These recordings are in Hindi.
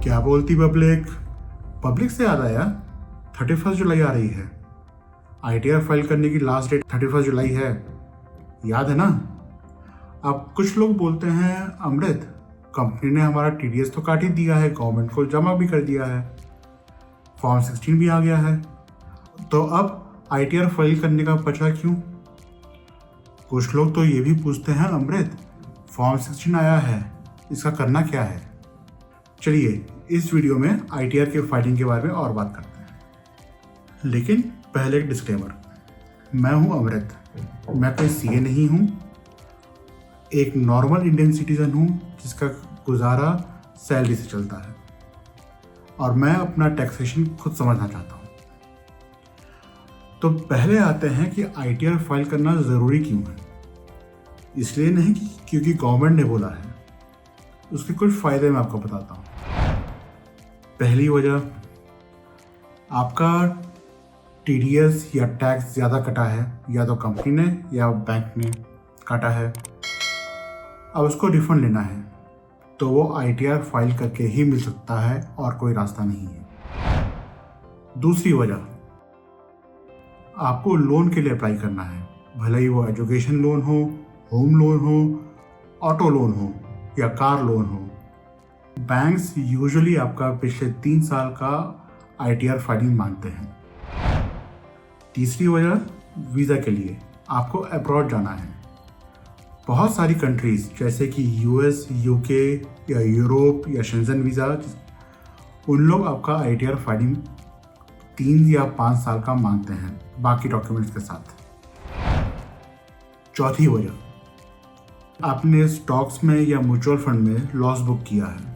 क्या बोलती पब्लिक? पब्लिक से याद आया, 31 जुलाई आ रही है। ITR फाइल करने की लास्ट डेट 31 जुलाई है, याद है ना? अब कुछ लोग बोलते हैं, अमृत, कंपनी ने हमारा TDS तो काट ही दिया है, गवर्नमेंट को जमा भी कर दिया है, फॉर्म 16 भी आ गया है, तो अब ITR फाइल करने का बचा क्यों? कुछ लोग तो ये भी पूछते हैं, अमृत, फॉर्म 16 आया है, इसका करना क्या है? चलिए इस वीडियो में ITR के फाइलिंग के बारे में और बात करते हैं। लेकिन पहले एक डिस्क्लेमर, मैं हूं अमृत, मैं कोई CA नहीं हूं, एक नॉर्मल इंडियन सिटीजन हूं जिसका गुजारा सैलरी से चलता है और मैं अपना टैक्सेशन खुद समझना चाहता हूं। तो पहले आते हैं कि ITR फाइल करना ज़रूरी क्यों है। इसलिए नहीं क्योंकि गवर्नमेंट ने बोला है, उसके कुछ फ़ायदे मैं आपको बताता हूँ। पहली वजह, आपका TDS या टैक्स ज़्यादा कटा है, या तो कंपनी ने या बैंक ने काटा है, अब उसको रिफंड लेना है तो वो ITR फाइल करके ही मिल सकता है और कोई रास्ता नहीं है। दूसरी वजह, आपको लोन के लिए अप्लाई करना है, भले ही वो एजुकेशन लोन हो, होम लोन हो, ऑटो लोन हो या कार लोन हो। बैंक्स यूजुअली आपका पिछले 3 साल का ITR फाइलिंग मांगते हैं। तीसरी वजह, वीज़ा के लिए आपको अब्रॉड जाना है। बहुत सारी कंट्रीज़ जैसे कि US, UK या यूरोप या शेंजन वीज़ा, उन लोग आपका ITR फाइलिंग 3 या 5 साल का मांगते हैं बाकी डॉक्यूमेंट्स के साथ। चौथी वजह, आपने स्टॉक्स में या म्यूचुअल फंड में लॉस बुक किया है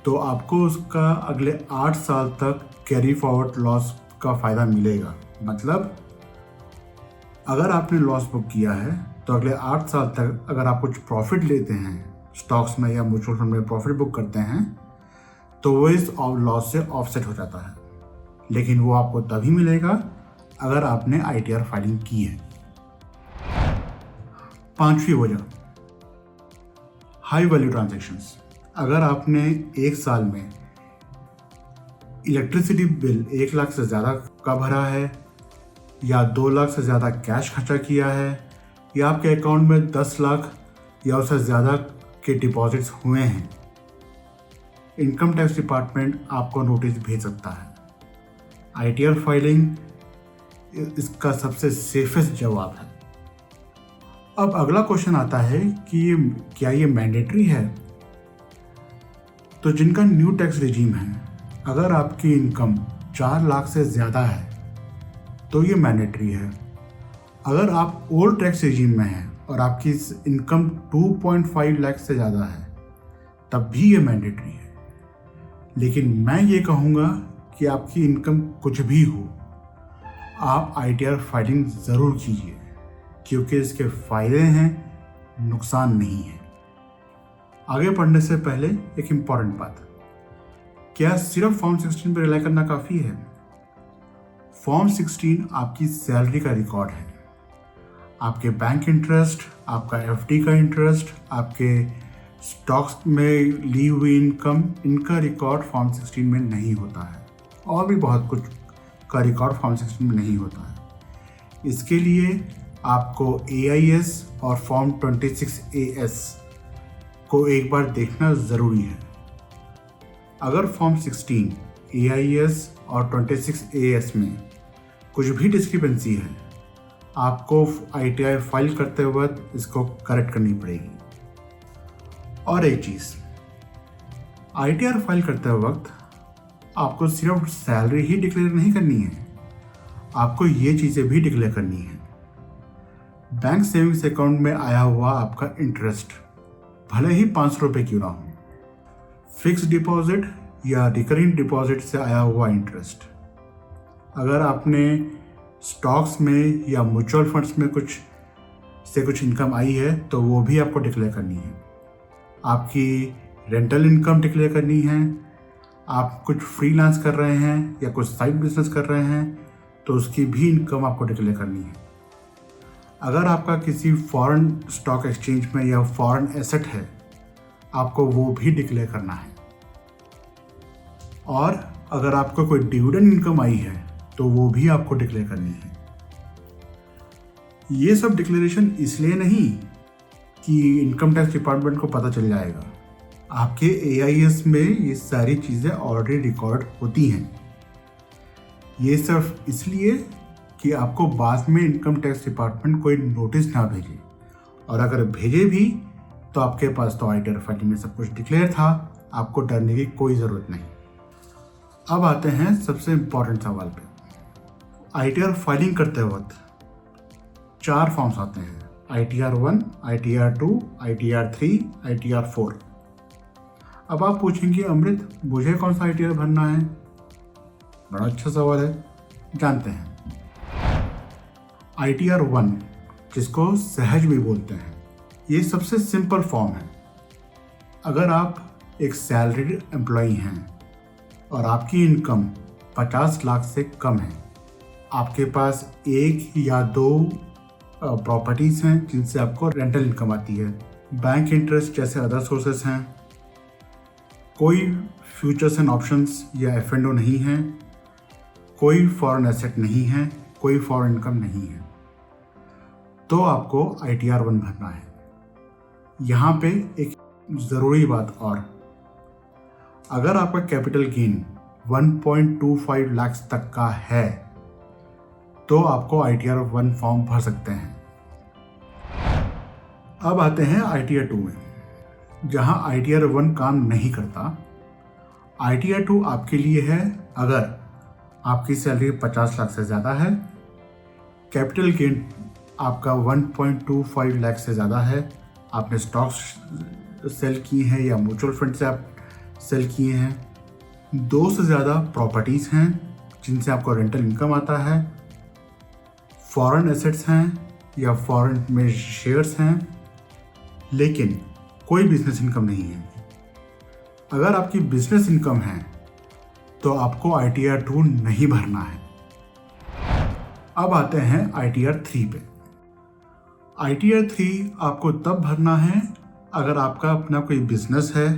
तो आपको उसका अगले 8 साल तक कैरी फॉरवर्ड लॉस का फ़ायदा मिलेगा। मतलब अगर आपने लॉस बुक किया है तो अगले 8 साल तक अगर आप कुछ प्रॉफिट लेते हैं, स्टॉक्स में या म्यूचुअल फंड में प्रॉफिट बुक करते हैं, तो वो इस लॉस से ऑफसेट हो जाता है। लेकिन वो आपको तभी मिलेगा अगर आपने ITR फाइलिंग की है। पांचवी वजह, हाई वैल्यू ट्रांजैक्शंस। अगर आपने एक साल में इलेक्ट्रिसिटी बिल 1 लाख से ज़्यादा का भरा है, या 2 लाख से ज़्यादा कैश खर्चा किया है, या आपके अकाउंट में 10 लाख या उससे ज़्यादा के डिपॉजिट्स हुए हैं, इनकम टैक्स डिपार्टमेंट आपको नोटिस भेज सकता है। ITR फाइलिंग इसका सबसे सेफेस्ट जवाब है। अब अगला क्वेश्चन आता है कि क्या ये मैंडेटरी है? तो जिनका न्यू टैक्स रिजीम है, अगर आपकी इनकम 4 लाख से ज़्यादा है तो ये मैंडेटरी है। अगर आप ओल्ड टैक्स रिजीम में हैं और आपकी इनकम 2.5 लाख से ज़्यादा है तब भी ये मैंडेटरी है। लेकिन मैं ये कहूँगा कि आपकी इनकम कुछ भी हो, आप ITR फाइलिंग ज़रूर कीजिए, क्योंकि इसके फ़ायदे हैं, नुकसान नहीं है। आगे बढ़ने से पहले एक इम्पॉर्टेंट बात, क्या सिर्फ फॉर्म 16 पर रिलाई करना काफ़ी है? फॉर्म 16 आपकी सैलरी का रिकॉर्ड है। आपके बैंक इंटरेस्ट, आपका FD का इंटरेस्ट, आपके स्टॉक्स में ली हुई इनकम, इनका रिकॉर्ड फॉर्म 16 में नहीं होता है, और भी बहुत कुछ का रिकॉर्ड फॉर्म 16 में नहीं होता है। इसके लिए आपको AIS और फॉर्म 26AS को एक बार देखना ज़रूरी है। अगर फॉर्म 16, AIS और 26AS में कुछ भी डिस्क्रिपेंसी है, आपको ITR फाइल करते वक्त इसको करेक्ट करनी पड़ेगी। और एक चीज़, ITR फाइल करते वक्त आपको सिर्फ सैलरी ही डिक्लेयर नहीं करनी है, आपको ये चीज़ें भी डिक्लेयर करनी है। बैंक सेविंग्स अकाउंट में आया हुआ आपका इंटरेस्ट, भले ही 500 रुपये क्यों ना हो, फिक्स डिपॉजिट या रिकरिंग डिपॉजिट से आया हुआ इंटरेस्ट, अगर आपने स्टॉक्स में या म्यूचुअल फंड्स में कुछ इनकम आई है तो वो भी आपको डिक्लेयर करनी है। आपकी रेंटल इनकम डिक्लेयर करनी है। आप कुछ फ्रीलांस कर रहे हैं या कुछ साइड बिजनेस कर रहे हैं तो उसकी भी इनकम आपको डिक्लेयर करनी है। अगर आपका किसी फॉरेन स्टॉक एक्सचेंज में या फॉरेन एसेट है, आपको वो भी डिक्लेयर करना है। और अगर आपको कोई डिविडेंड इनकम आई है तो वो भी आपको डिक्लेयर करनी है। ये सब डिक्लेरेशन इसलिए नहीं कि इनकम टैक्स डिपार्टमेंट को पता चल जाएगा, आपके AIS में ये सारी चीज़ें ऑलरेडी रिकॉर्ड होती हैं। ये सिर्फ इसलिए कि आपको बाद में इनकम टैक्स डिपार्टमेंट कोई नोटिस ना भेजे, और अगर भेजे भी तो आपके पास तो ITR फाइलिंग में सब कुछ डिक्लेयर था, आपको डरने की कोई ज़रूरत नहीं। अब आते हैं सबसे इम्पोर्टेंट सवाल पे। ITR फाइलिंग करते वक्त 4 फॉर्म्स आते हैं, ITR 1, ITR 2, ITR 3, ITR 4। अब आप पूछेंगे अमृत मुझे कौन सा ITR भरना है? बड़ा अच्छा सवाल है, जानते हैं। ITR 1, जिसको सहज भी बोलते हैं, ये सबसे सिंपल फॉर्म है। अगर आप एक सैलरीड एम्प्लॉई हैं और आपकी इनकम 50 लाख से कम है, आपके पास 1 या 2 प्रॉपर्टीज़ हैं जिनसे आपको रेंटल इनकम आती है, बैंक इंटरेस्ट जैसे अदर सोर्सेस हैं, कोई फ्यूचर्स एंड ऑप्शंस या F&O नहीं है, कोई फॉरेन एसेट नहीं है, कोई फॉरेन इनकम नहीं है, तो आपको ITR 1 भरना है। यहाँ पे एक ज़रूरी बात और, अगर आपका कैपिटल गेन 1.25 लाख तक का है तो आपको ITR 1 फॉर्म भर सकते हैं। अब आते हैं ITR 2 में, जहाँ ITR 1 काम नहीं करता। ITR 2 आपके लिए है अगर आपकी सैलरी 50 लाख से ज़्यादा है, कैपिटल गेन आपका 1.25 लाख से ज़्यादा है, आपने स्टॉक्स सेल किए हैं या म्यूचुअल फंड से आप सेल किए हैं, 2 से ज़्यादा प्रॉपर्टीज़ हैं जिनसे आपको रेंटल इनकम आता है, फॉरेन एसेट्स हैं या फॉरेन में शेयर्स हैं, लेकिन कोई बिजनेस इनकम नहीं है। अगर आपकी बिजनेस इनकम है तो आपको ITR 2 नहीं भरना है। अब आते हैं ITR 3 पे। ITR 3 आपको तब भरना है अगर आपका अपना कोई बिजनेस है,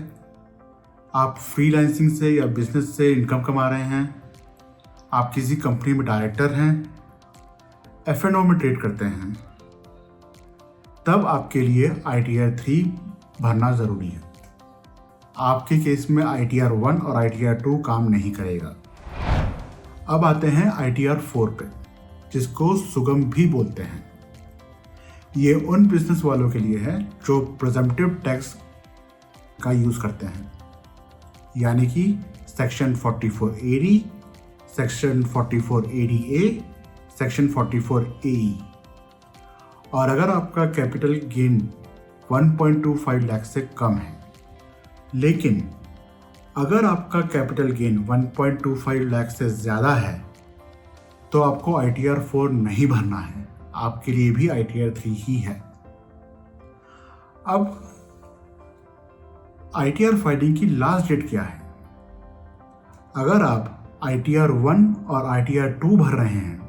आप फ्रीलांसिंग से या बिजनेस से इनकम कमा रहे हैं, आप किसी कंपनी में डायरेक्टर हैं, F&O में ट्रेड करते हैं, तब आपके लिए ITR 3 भरना ज़रूरी है। आपके केस में ITR 1 और ITR 2 काम नहीं करेगा। अब आते हैं ITR 4 पे, जिसको सुगम भी बोलते हैं। ये उन बिजनेस वालों के लिए है जो प्रिजम्पटिव टैक्स का यूज़ करते हैं, यानी कि section 44AD, section 44ADA, section 44AE। और अगर आपका कैपिटल गेन 1.25 लाख से कम है, लेकिन अगर आपका कैपिटल गेन 1.25 लाख से ज़्यादा है तो आपको ITR 4 नहीं भरना है, आपके लिए भी ITR 3 ही है। अब ITR फाइलिंग की लास्ट डेट क्या है? अगर आप ITR 1 और ITR 2 भर रहे हैं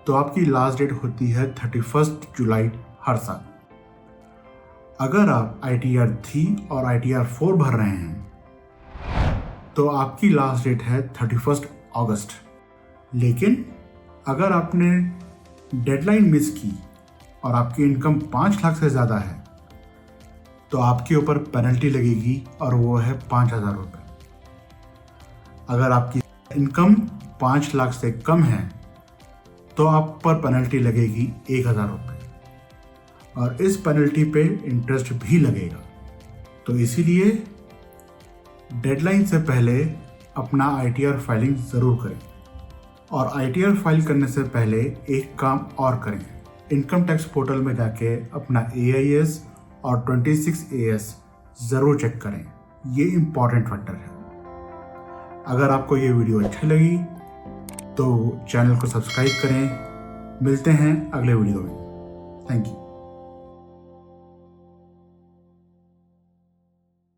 तो आपकी लास्ट डेट होती है 31 जुलाई हर साल। अगर आप ITR 3 और ITR 4 भर रहे हैं तो आपकी लास्ट डेट है 31 अगस्त। लेकिन अगर आपने डेडलाइन मिस की और आपकी इनकम 5 लाख से ज़्यादा है तो आपके ऊपर पेनल्टी लगेगी और वो है 5,000 रुपये। अगर आपकी इनकम 5 लाख से कम है तो आप पर पेनल्टी लगेगी 1,000 रुपये, और इस पेनल्टी पे इंटरेस्ट भी लगेगा। तो इसीलिए डेडलाइन से पहले अपना ITR फाइलिंग ज़रूर करें। और ITR फाइल करने से पहले एक काम और करें, इनकम टैक्स पोर्टल में जाके अपना AIS और 26AS ज़रूर चेक करें, ये इम्पॉर्टेंट फैक्टर है। अगर आपको ये वीडियो अच्छी लगी तो चैनल को सब्सक्राइब करें। मिलते हैं अगले वीडियो में। Thank you.